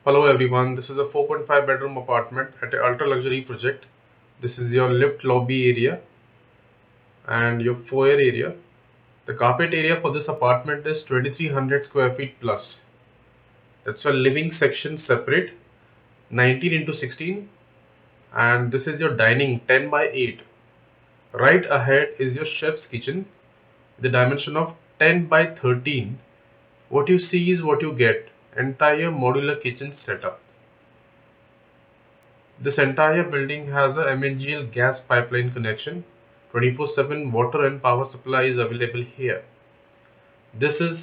Hello everyone, this is a 4.5 bedroom apartment at an ultra luxury project. This is your lift lobby area and your foyer area. The carpet area for this apartment is 2300 square feet plus. That's a living section separate, 19 into 16, and this is your dining 10 by 8. Right ahead is your chef's kitchen, the dimension of 10 by 13. What you see is what you get. Entire modular kitchen setup. This entire building has a MNGL gas pipeline connection. 24/7 water and power supply is available here. This is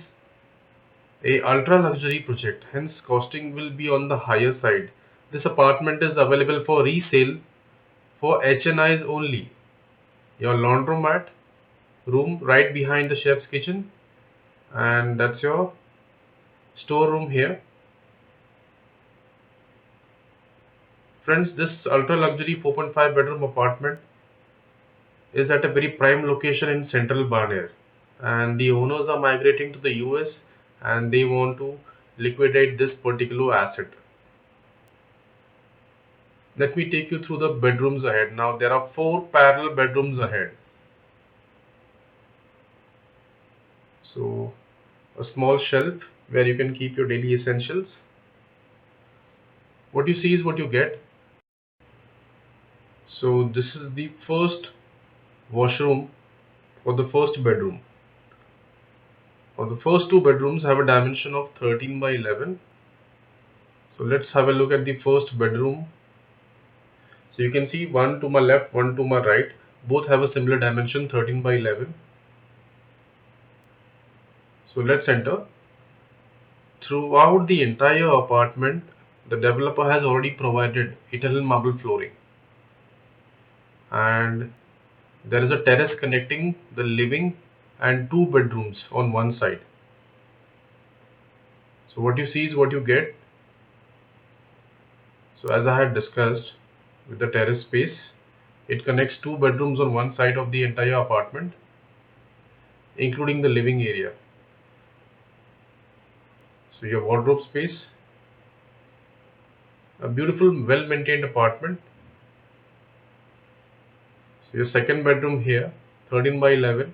a ultra luxury project, hence costing will be on the higher side. This apartment is available for resale for HNIs only. Your laundromat room right behind the chef's kitchen, and that's your storeroom here. Friends, this ultra luxury 4.5 bedroom apartment is at a very prime location in central Barnier, and the owners are migrating to the US and they want to liquidate this particular asset. Let me take you through the bedrooms ahead. Now there are 4 parallel bedrooms ahead. So a small shelf where you can keep your daily essentials. What you see is what you get. So this is the first washroom for the first bedroom. For the first 2 bedrooms have a dimension of 13 by 11. So let's have a look at the first bedroom. So you can see one to my left, one to my right. Both have a similar dimension, 13 by 11. So let's enter. Throughout the entire apartment, the developer has already provided Italian marble flooring. And there is a terrace connecting the living and 2 bedrooms on one side. So what you see is what you get. So as I had discussed with the terrace space, it connects 2 bedrooms on one side of the entire apartment, including the living area. So your wardrobe space, a beautiful, well-maintained apartment. So your second bedroom here, 13 by 11.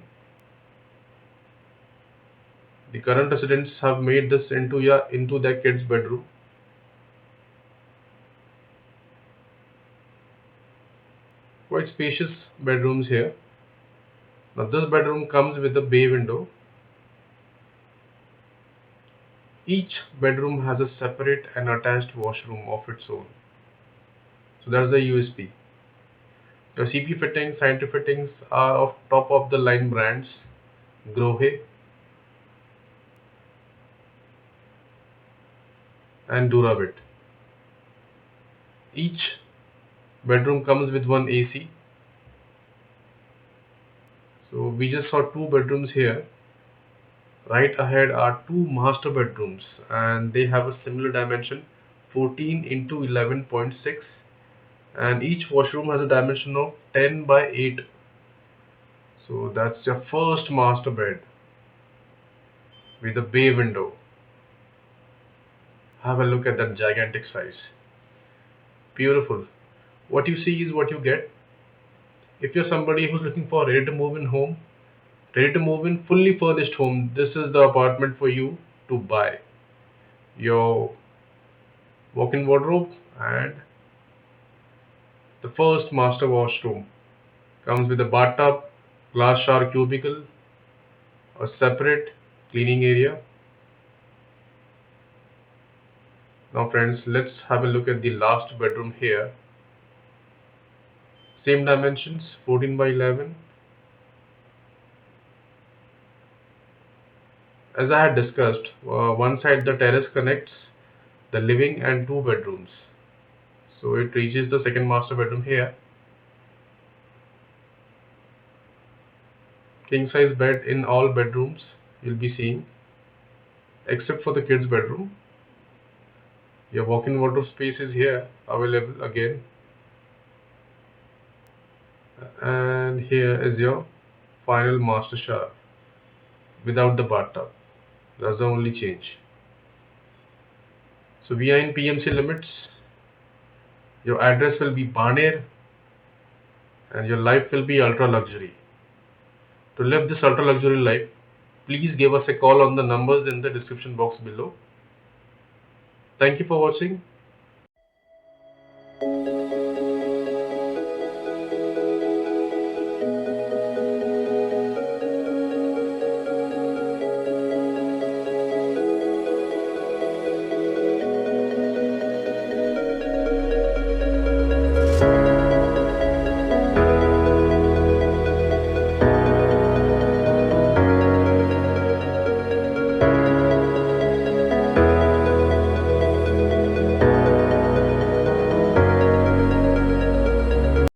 The current residents have made this into their kids' bedroom. Quite spacious bedrooms here. Now this bedroom comes with a bay window. Each bedroom has a separate and attached washroom of its own. So that's the USP. Your CP fittings, sanitary fittings are of top of the line brands, Grohe and Duravit. Each bedroom comes with one AC. So we just saw 2 bedrooms here. Right ahead are 2 master bedrooms and they have a similar dimension, 14 into 11.6, and each washroom has a dimension of 10 by 8. So that's your first master bed with a bay window. Have a look at that gigantic size. Beautiful. What you see is what you get. If you're somebody who's looking for a ready to move in home, ready to move in fully furnished home, this is the apartment for you to buy. Your walk-in wardrobe and the first master washroom comes with a bathtub, glass shower cubicle, a separate cleaning area. Now friends, let's have a look at the last bedroom here. Same dimensions, 14 by 11. As I had discussed, one side the terrace connects the living and 2 bedrooms. So it reaches the second master bedroom here. King size bed in all bedrooms you'll be seeing, except for the kids bedroom. Your walk-in wardrobe space is here available again. And here is your final master shower without the bathtub. That's the only change. So we are in PMC limits. Your address will be Baner and your life will be ultra luxury. To live this ultra luxury life, please give us a call on the numbers in the description box below. Thank you for watching.